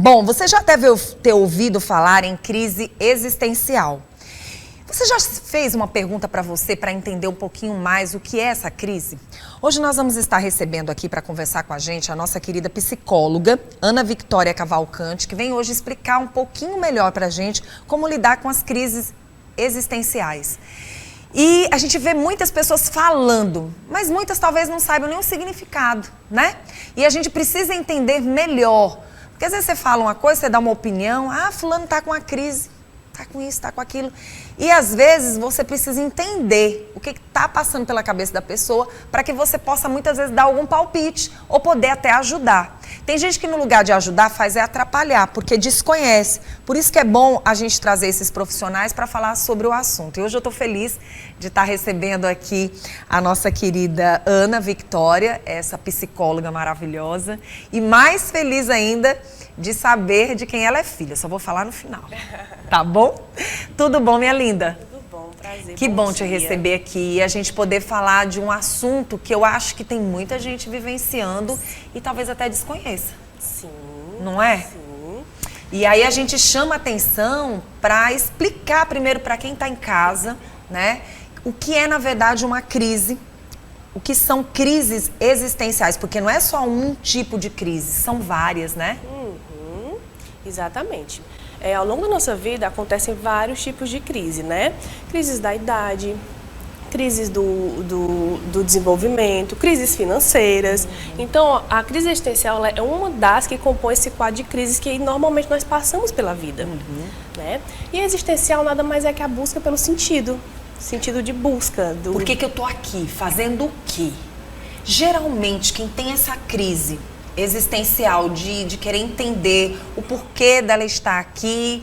Bom, você já deve ter ouvido falar em crise existencial. Você já fez uma pergunta para você para entender um pouquinho mais o que é essa crise? Hoje nós vamos estar recebendo aqui para conversar com a gente a nossa querida psicóloga, Ana Victória Cavalcante, que vem hoje explicar um pouquinho melhor para a gente como lidar com as crises existenciais. E a gente vê muitas pessoas falando, mas muitas talvez não saibam nem o significado, né? E a gente precisa entender melhor. Porque às vezes você fala uma coisa, você dá uma opinião, fulano tá com uma crise, tá com isso, tá com aquilo. E às vezes você precisa entender o que tá passando pela cabeça da pessoa para que você possa muitas vezes dar algum palpite ou poder até ajudar. Tem gente que no lugar de ajudar faz atrapalhar, porque desconhece. Por isso que é bom a gente trazer esses profissionais para falar sobre o assunto. E hoje eu estou feliz de estar recebendo aqui a nossa querida Ana Victória, essa psicóloga maravilhosa. E mais feliz ainda de saber de quem ela é filha. Só vou falar no final. Tá bom? Tudo bom, minha linda? Tudo bom, prazer. Que bom te receber aqui e a gente poder falar de um assunto que eu acho que tem muita gente vivenciando e talvez até desconheça. Sim. Não é? Sim. E aí a gente chama atenção para explicar primeiro para quem está em casa, né? O que é, na verdade, uma crise, o que são crises existenciais, porque não é só um tipo de crise, são várias, né? Exatamente. Ao longo da nossa vida acontecem vários tipos de crise, né? Crises da idade, crises do desenvolvimento, crises financeiras. Então, a crise existencial é uma das que compõe esse quadro de crises que normalmente nós passamos pela vida, né? E a existencial nada mais é que a busca pelo sentido de busca. Por que eu tô aqui? Fazendo o quê? Geralmente, quem tem essa crise existencial de querer entender o porquê dela estar aqui,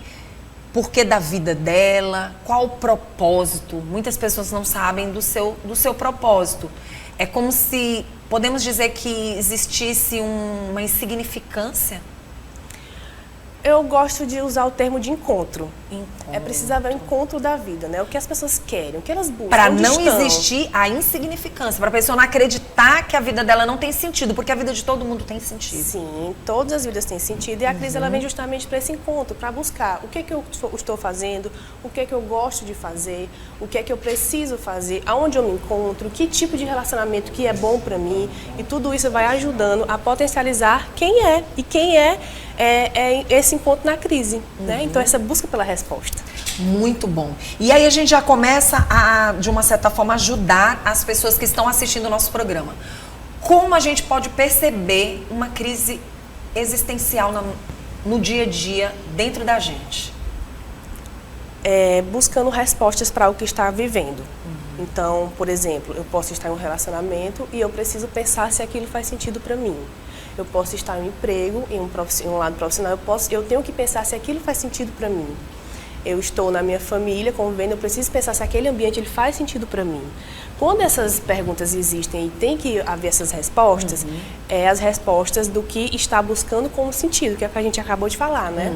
porquê da vida dela, qual o propósito. Muitas pessoas não sabem do seu propósito. É como se, podemos dizer que existisse uma insignificância. Eu gosto de usar o termo de encontro. É preciso haver o encontro da vida, né? O que as pessoas querem, o que elas buscam. Para não existir a insignificância, para a pessoa não acreditar que a vida dela não tem sentido, porque a vida de todo mundo tem sentido. Sim, todas as vidas têm sentido e a crise ela vem justamente para esse encontro, para buscar o que eu estou fazendo, o que eu gosto de fazer, o que eu preciso fazer, aonde eu me encontro, que tipo de relacionamento que é bom para mim, e tudo isso vai ajudando a potencializar quem é e quem é esse encontro na crise, né? Então essa busca pela resposta. Muito bom. E aí a gente já começa a, de uma certa forma, ajudar as pessoas que estão assistindo o nosso programa. Como a gente pode perceber uma crise existencial no dia a dia dentro da gente? Buscando respostas para o que está vivendo. Então, por exemplo, eu posso estar em um relacionamento e eu preciso pensar se aquilo faz sentido para mim. Eu posso estar em um emprego, em um lado profissional, eu tenho que pensar se aquilo faz sentido para mim. Eu estou na minha família convivendo, eu preciso pensar se aquele ambiente ele faz sentido para mim. Quando essas perguntas existem e tem que haver essas respostas, as respostas do que está buscando como sentido, que é o que a gente acabou de falar, né?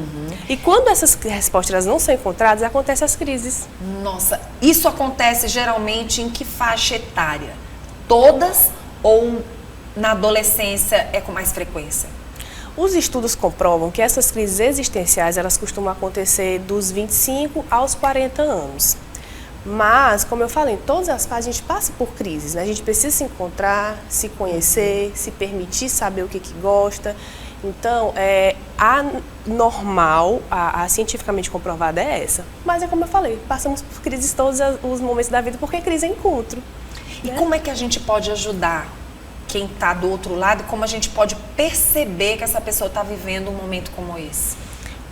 E quando essas respostas elas não são encontradas, acontecem as crises. Nossa, isso acontece geralmente em que faixa etária? Todas ou na adolescência é com mais frequência? Os estudos comprovam que essas crises existenciais, elas costumam acontecer dos 25 aos 40 anos. Mas, como eu falei, em todas as fases a gente passa por crises, né? A gente precisa se encontrar, se conhecer, se permitir saber o que gosta. Então, a normal, a cientificamente comprovada é essa. Mas é como eu falei, passamos por crises todos os momentos da vida, porque crise é encontro. E como é que a gente pode ajudar quem está do outro lado? Como a gente pode perceber que essa pessoa está vivendo um momento como esse?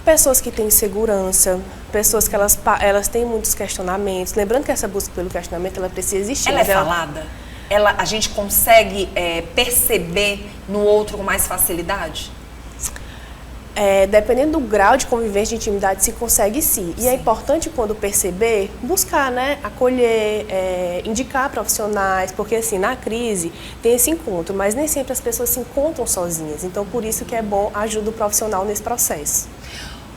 Pessoas que têm insegurança, pessoas que elas têm muitos questionamentos. Lembrando que essa busca pelo questionamento, ela precisa existir. Ela é falada? A gente consegue perceber no outro com mais facilidade? Dependendo do grau de convivência, de intimidade, se consegue sim. E é importante, quando perceber, buscar, né, acolher, indicar profissionais, porque assim, na crise tem esse encontro, mas nem sempre as pessoas se encontram sozinhas. Então, por isso que é bom a ajuda do profissional nesse processo.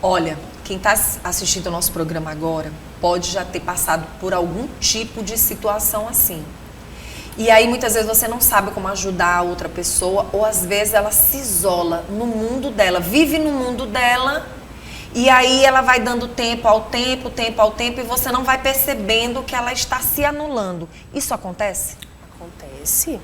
Olha, quem está assistindo ao nosso programa agora pode já ter passado por algum tipo de situação assim. E aí muitas vezes você não sabe como ajudar a outra pessoa, ou às vezes ela se isola no mundo dela, vive no mundo dela, e aí ela vai dando tempo ao tempo, e você não vai percebendo que ela está se anulando. Isso acontece?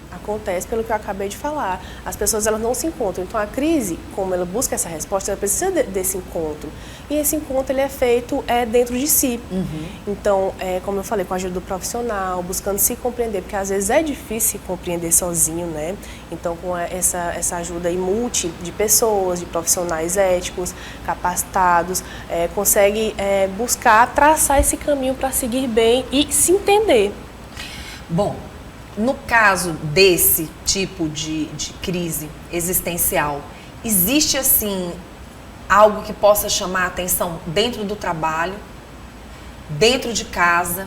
Acontece pelo que eu acabei de falar. As pessoas elas não se encontram. Então a crise, como ela busca essa resposta, ela precisa desse encontro. E esse encontro ele é feito dentro de si. Então, como eu falei, com a ajuda do profissional, buscando se compreender, porque às vezes é difícil se compreender sozinho, né? Então, com essa ajuda aí de pessoas, de profissionais éticos, capacitados, consegue buscar traçar esse caminho para seguir bem e se entender. Bom, no caso desse tipo de crise existencial, existe assim algo que possa chamar a atenção dentro do trabalho, dentro de casa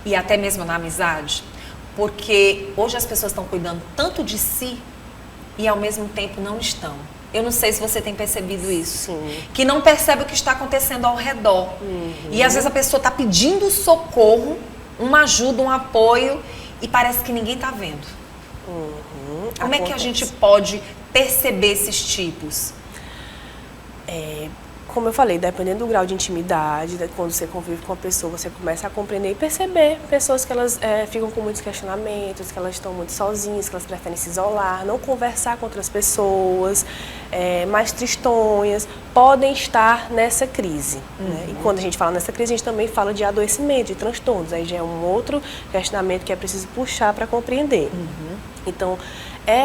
e até mesmo na amizade? Porque hoje as pessoas estão cuidando tanto de si e ao mesmo tempo não estão. Eu não sei se você tem percebido isso. Sim. Que não percebe o que está acontecendo ao redor. E às vezes a pessoa está pedindo socorro, uma ajuda, um apoio, e parece que ninguém está vendo. Como é que a gente pode perceber esses tipos? Como eu falei, dependendo do grau de intimidade, quando você convive com a pessoa, você começa a compreender e perceber pessoas que elas ficam com muitos questionamentos, que elas estão muito sozinhas, que elas preferem se isolar, não conversar com outras pessoas, mais tristonhas, podem estar nessa crise. Né? E quando a gente fala nessa crise, a gente também fala de adoecimento, de transtornos. Aí já é um outro questionamento que é preciso puxar para compreender. Então,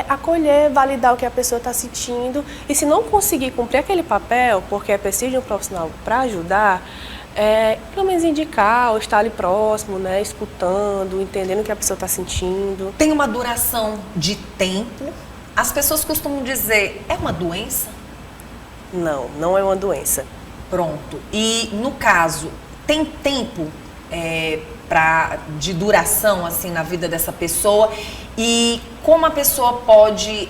acolher, validar o que a pessoa está sentindo, e se não conseguir cumprir aquele papel, porque é preciso de um profissional para ajudar, pelo menos indicar ou estar ali próximo, né, escutando, entendendo o que a pessoa está sentindo. Tem uma duração de tempo? As pessoas costumam dizer, é uma doença? Não, não é uma doença. Pronto. E no caso, tem tempo de duração assim na vida dessa pessoa, e como a pessoa pode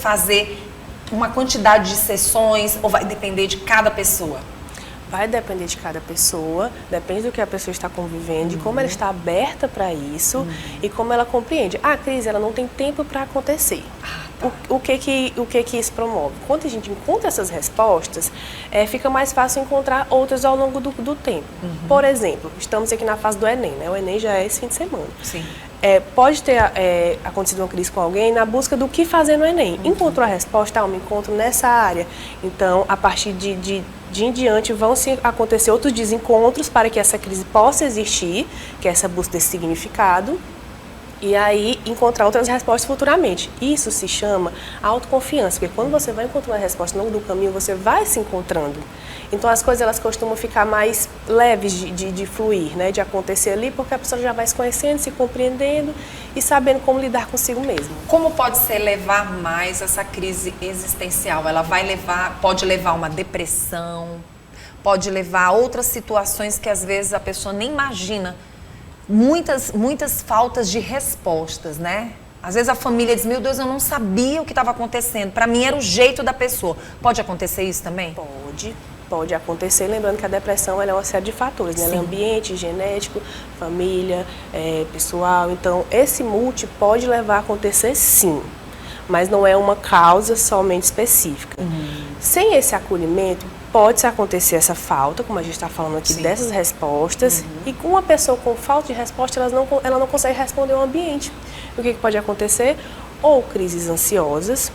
fazer uma quantidade de sessões, ou vai depender de cada pessoa? Vai depender de cada pessoa, depende do que a pessoa está convivendo, de como ela está aberta para isso e como ela compreende. A crise ela não tem tempo para acontecer. O que isso promove? Quando a gente encontra essas respostas, fica mais fácil encontrar outras ao longo do tempo. Por exemplo, estamos aqui na fase do Enem, né? O Enem já é esse fim de semana. Sim. Pode ter acontecido uma crise com alguém na busca do que fazer no Enem. Encontrou a resposta, eu me encontro nessa área. Então, a partir de em diante, vão se acontecer outros desencontros para que essa crise possa existir, que é essa busca desse significado, e aí encontrar outras respostas futuramente. Isso se chama autoconfiança, porque quando você vai encontrar uma resposta ao longo do caminho, você vai se encontrando. Então as coisas elas costumam ficar mais leves de fluir, né, de acontecer ali, porque a pessoa já vai se conhecendo, se compreendendo e sabendo como lidar consigo mesmo. Como pode ser levar mais essa crise existencial? Ela pode levar a uma depressão, pode levar a outras situações que às vezes a pessoa nem imagina. Muitas faltas de respostas, né? Às vezes a família diz, meu Deus, eu não sabia o que estava acontecendo. Para mim era o jeito da pessoa. Pode acontecer isso também? Pode acontecer, lembrando que a depressão ela é uma série de fatores, né? Ela é ambiente, genético, família, pessoal. Então, esse multi pode levar a acontecer sim, mas não é uma causa somente específica. Sem esse acolhimento, pode acontecer essa falta, como a gente está falando aqui, dessas respostas, e com uma pessoa com falta de resposta, ela não consegue responder ao ambiente. O que pode acontecer? Ou crises ansiosas,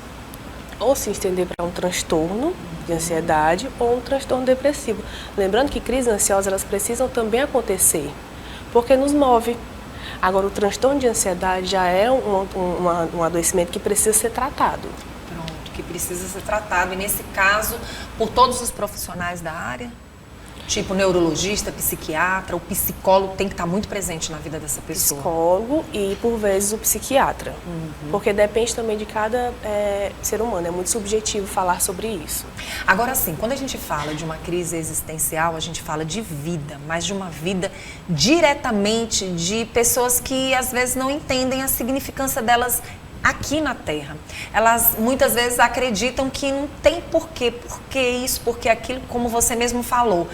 ou se estender para um transtorno de ansiedade ou um transtorno depressivo. Lembrando que crises ansiosas elas precisam também acontecer, porque nos move. Agora, o transtorno de ansiedade já é um adoecimento que precisa ser tratado. Pronto, que precisa ser tratado. E nesse caso, por todos os profissionais da área? Tipo neurologista, psiquiatra, o psicólogo tem que estar muito presente na vida dessa pessoa. Psicólogo e, por vezes, o psiquiatra. Porque depende também de cada ser humano. É muito subjetivo falar sobre isso. Agora sim, quando a gente fala de uma crise existencial, a gente fala de vida, mas de uma vida diretamente de pessoas que, às vezes, não entendem a significância delas aqui na Terra. Elas muitas vezes acreditam que não tem porquê isso, porque aquilo, como você mesmo falou.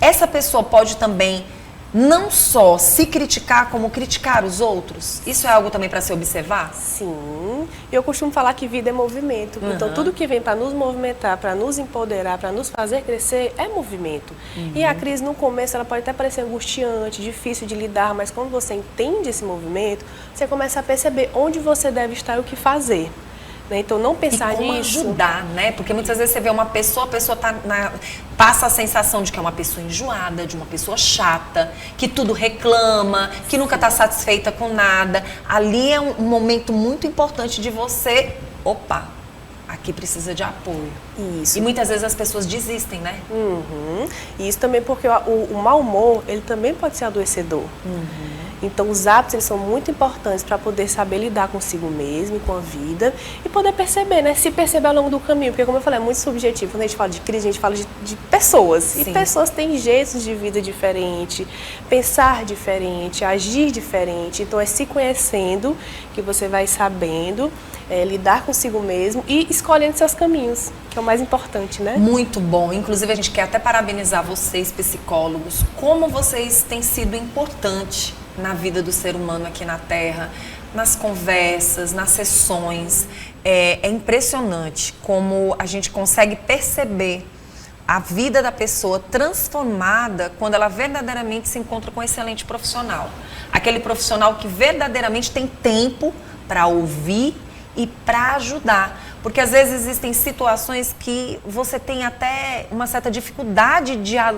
Essa pessoa pode também não só se criticar, como criticar os outros? Isso é algo também para se observar? Sim, eu costumo falar que vida é movimento. Então, tudo que vem para nos movimentar, para nos empoderar, para nos fazer crescer, é movimento. E a crise, no começo, ela pode até parecer angustiante, difícil de lidar, mas quando você entende esse movimento, você começa a perceber onde você deve estar e o que fazer. Então, não pensar e como nisso. ajudar, né? Porque muitas vezes você vê uma pessoa, a pessoa passa a sensação de que é uma pessoa enjoada, de uma pessoa chata, que tudo reclama, que nunca está satisfeita com nada. Ali é um momento muito importante de você, opa, aqui precisa de apoio. Isso. E muitas vezes as pessoas desistem, né? E isso também porque o mau humor, ele também pode ser adoecedor. Então, os hábitos, eles são muito importantes para poder saber lidar consigo mesmo e com a vida e poder perceber, né? Se perceber ao longo do caminho, porque como eu falei, é muito subjetivo. Quando a gente fala de crise, a gente fala de pessoas. Sim. E pessoas têm jeitos de vida diferente, pensar diferente, agir diferente. Então, é se conhecendo que você vai sabendo lidar consigo mesmo e escolhendo seus caminhos, que é o mais importante, né? Muito bom. Inclusive, a gente quer até parabenizar vocês, psicólogos, como vocês têm sido importantes na vida do ser humano aqui na Terra, nas conversas, nas sessões. É impressionante como a gente consegue perceber a vida da pessoa transformada quando ela verdadeiramente se encontra com um excelente profissional. Aquele profissional que verdadeiramente tem tempo para ouvir e para ajudar. Porque às vezes existem situações que você tem até uma certa dificuldade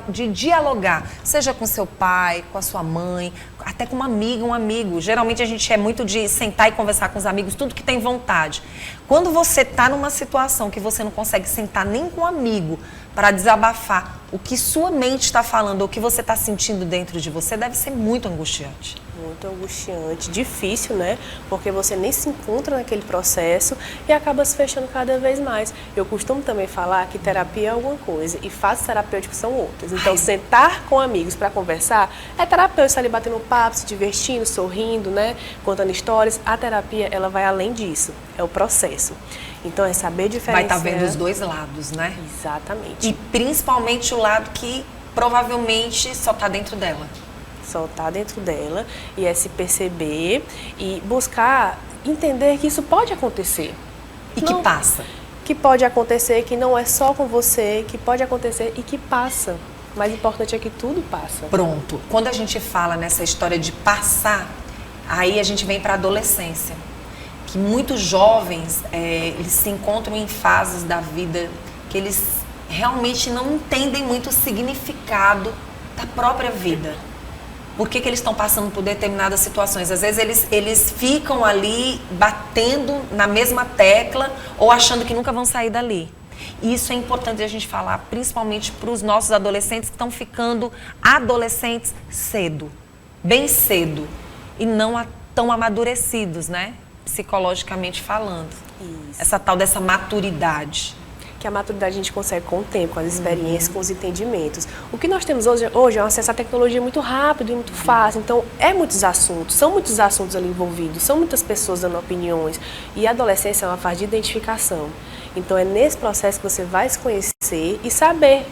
de dialogar, seja com seu pai, com a sua mãe, até com uma amiga, um amigo. Geralmente a gente é muito de sentar e conversar com os amigos, tudo que tem vontade. Quando você está numa situação que você não consegue sentar nem com um amigo para desabafar o que sua mente está falando ou o que você está sentindo dentro de você, deve ser muito angustiante. Muito angustiante, difícil, né? Porque você nem se encontra naquele processo e acaba se fechando cada vez mais. Eu costumo também falar que terapia é alguma coisa e fatos terapêuticos são outras. Então, sentar com amigos para conversar é terapêutico, estar ali batendo papo, se divertindo, sorrindo, né? Contando histórias. A terapia, ela vai além disso, é o processo. Então, é saber diferenciar. Vai estar vendo os dois lados, né? Exatamente. E principalmente o lado que provavelmente só está dentro dela. Só está dentro dela e é se perceber e buscar entender que isso pode acontecer. E que passa. Que pode acontecer, que não é só com você, que pode acontecer e que passa. O mais importante é que tudo passa. Pronto. Quando a gente fala nessa história de passar, aí a gente vem para a adolescência. Que muitos jovens, eles se encontram em fases da vida que eles realmente não entendem muito o significado da própria vida. Por que eles estão passando por determinadas situações? Às vezes eles ficam ali batendo na mesma tecla ou achando que nunca vão sair dali. E isso é importante a gente falar, principalmente para os nossos adolescentes que estão ficando adolescentes cedo, bem cedo, e não tão amadurecidos, né? Psicologicamente falando. Isso. Essa tal dessa maturidade. Que a maturidade a gente consegue com o tempo, com as experiências, com os entendimentos. O que nós temos hoje é um acesso à tecnologia muito rápido e muito fácil. Então, são muitos assuntos ali envolvidos, são muitas pessoas dando opiniões. E a adolescência é uma fase de identificação. Então, é nesse processo que você vai se conhecer e saber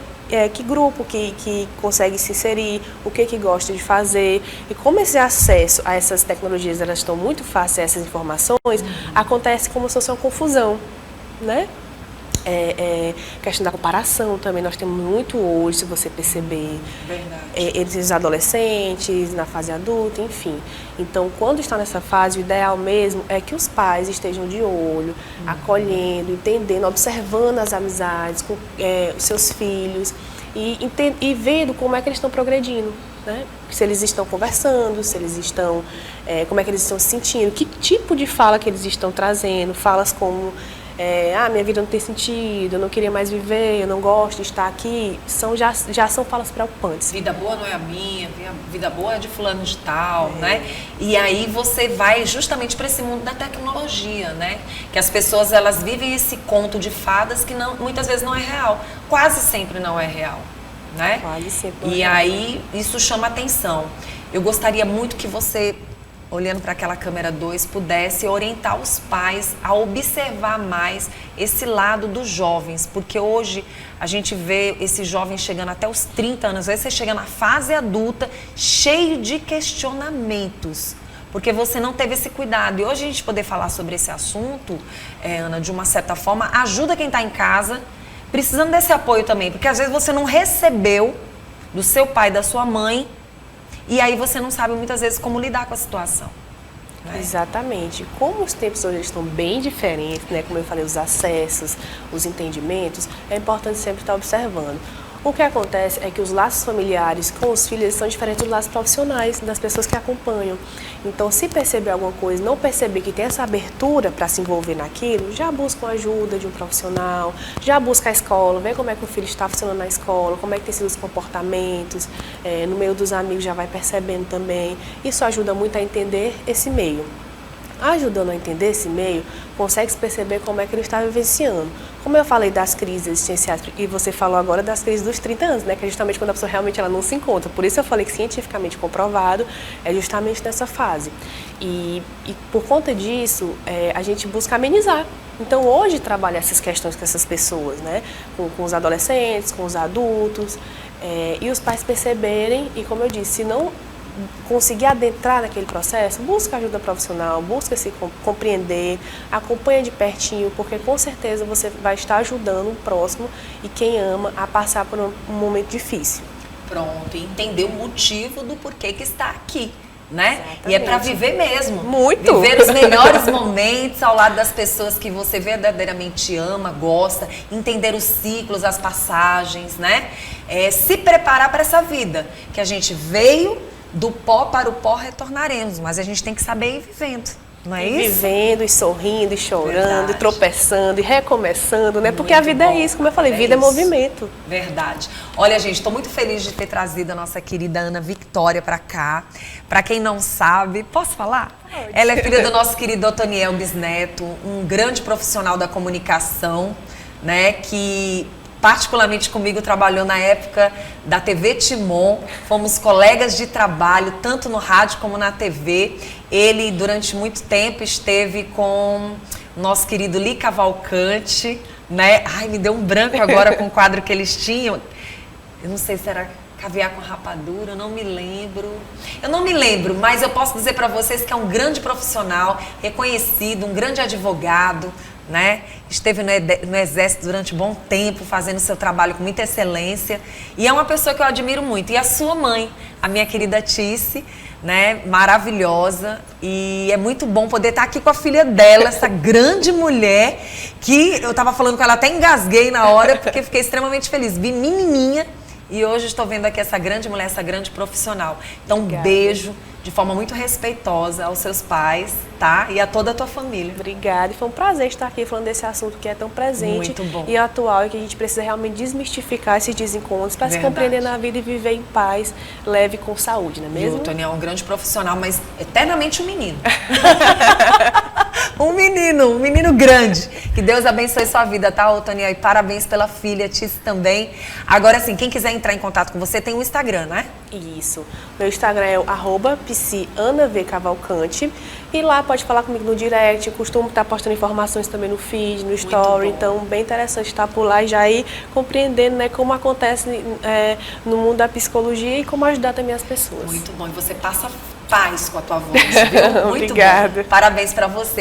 que grupo que consegue se inserir, o que gosta de fazer. E como esse acesso a essas tecnologias elas estão muito fáceis, essas informações, acontece como se fosse uma confusão, né? Questão da comparação também, nós temos muito hoje, se você perceber. Verdade. Entre os adolescentes, na fase adulta, enfim. Então, quando está nessa fase, o ideal mesmo é que os pais estejam de olho, acolhendo, entendendo, observando as amizades com os seus filhos e vendo como é que eles estão progredindo, né? Se eles estão conversando, se eles estão, como é que eles estão se sentindo, que tipo de fala que eles estão trazendo, falas como minha vida não tem sentido, eu não queria mais viver, eu não gosto de estar aqui, já são falas preocupantes. Vida boa não é a minha, vida boa é de fulano de tal, né? E aí você vai justamente para esse mundo da tecnologia, né? Que as pessoas, elas vivem esse conto de fadas que muitas vezes não é real, quase sempre não é real, né? Quase sempre. E aí isso chama atenção. Eu gostaria muito que você olhando para aquela câmera 2, pudesse orientar os pais a observar mais esse lado dos jovens, porque hoje a gente vê esses jovens chegando até os 30 anos, às vezes você chega na fase adulta cheio de questionamentos, porque você não teve esse cuidado. E hoje a gente poder falar sobre esse assunto, Ana, de uma certa forma, ajuda quem está em casa, precisando desse apoio também, porque às vezes você não recebeu do seu pai, da sua mãe, e aí você não sabe muitas vezes como lidar com a situação. Né? Exatamente. Como os tempos hoje estão bem diferentes, né? Como eu falei, os acessos, os entendimentos, é importante sempre estar observando. O que acontece é que os laços familiares com os filhos são diferentes dos laços profissionais, das pessoas que acompanham. Então, se perceber alguma coisa, não perceber que tem essa abertura para se envolver naquilo, já busca a ajuda de um profissional, já busca a escola, vê como é que o filho está funcionando na escola, como é que tem sido os comportamentos, no meio dos amigos já vai percebendo também. Isso ajuda muito a entender esse meio. Ajudando a entender esse meio, consegue perceber como é que ele está vivenciando. Como eu falei das crises existenciais, e você falou agora das crises dos 30 anos, né? Que é justamente quando a pessoa realmente ela não se encontra. Por isso eu falei que cientificamente comprovado é justamente nessa fase. E por conta disso, a gente busca amenizar. Então hoje trabalha essas questões com essas pessoas, né? Com os adolescentes, com os adultos, e os pais perceberem, e como eu disse, se não conseguir adentrar naquele processo, busca ajuda profissional, busca se compreender, acompanha de pertinho, porque com certeza você vai estar ajudando o próximo e quem ama a passar por um momento difícil. Pronto, e entender o motivo do porquê que está aqui, né? Exatamente. E é para viver mesmo. Muito! Viver os melhores momentos ao lado das pessoas que você verdadeiramente ama, gosta, entender os ciclos, as passagens, né? Se preparar para essa vida que a gente veio. Do pó para o pó retornaremos, mas a gente tem que saber ir vivendo, não é isso? Vivendo, e sorrindo, e chorando, Verdade. e tropeçando, e recomeçando, né? Porque Muito a vida bom. é isso, como eu falei, É vida isso. é movimento. Verdade. Olha, gente, estou muito feliz de ter trazido a nossa querida Ana Victória para cá. Para quem não sabe, posso falar? Pode. Ela é filha do nosso querido Otoniel Bisneto, um grande profissional da comunicação, né? Que particularmente comigo trabalhou na época da TV Timon, fomos colegas de trabalho, tanto no rádio como na TV. Ele, durante muito tempo, esteve com o nosso querido Li Cavalcante, né? Ai, me deu um branco agora com o quadro que eles tinham. Eu não sei se era Caviar com Rapadura, eu não me lembro. Eu não me lembro, mas eu posso dizer para vocês que é um grande profissional, reconhecido, um grande advogado, né? Esteve no Exército durante um bom tempo, fazendo seu trabalho com muita excelência. E é uma pessoa que eu admiro muito. E a sua mãe, a minha querida Tice, né? Maravilhosa. E é muito bom poder estar aqui com a filha dela, essa grande mulher, que eu estava falando com ela, até engasguei na hora, porque fiquei extremamente feliz. Vi menininha e hoje estou vendo aqui essa grande mulher, essa grande profissional. Então, Obrigada. beijo de forma muito respeitosa aos seus pais, tá? E a toda a tua família. Obrigada, e foi um prazer estar aqui falando desse assunto que é tão presente Muito bom. e atual, e que a gente precisa realmente desmistificar esses desencontros para se Verdade. compreender na vida e viver em paz, leve com saúde, não é E mesmo? o Tony é um grande profissional, mas eternamente um menino. um menino grande. Que Deus abençoe sua vida, tá, ô Tony? E parabéns pela filha, Tice também. Agora, assim, quem quiser entrar em contato com você, tem um Instagram, né? Isso. Meu Instagram é o @psianavcavalcante. E lá pode falar comigo no direct. Eu costumo estar postando informações também no feed, no story. bom. Então, bem interessante estar por lá e já ir compreendendo, né, como acontece no mundo da psicologia e como ajudar também as pessoas. Muito bom. E você passa paz com a tua voz, viu? Muito Obrigada. bom. Parabéns pra você.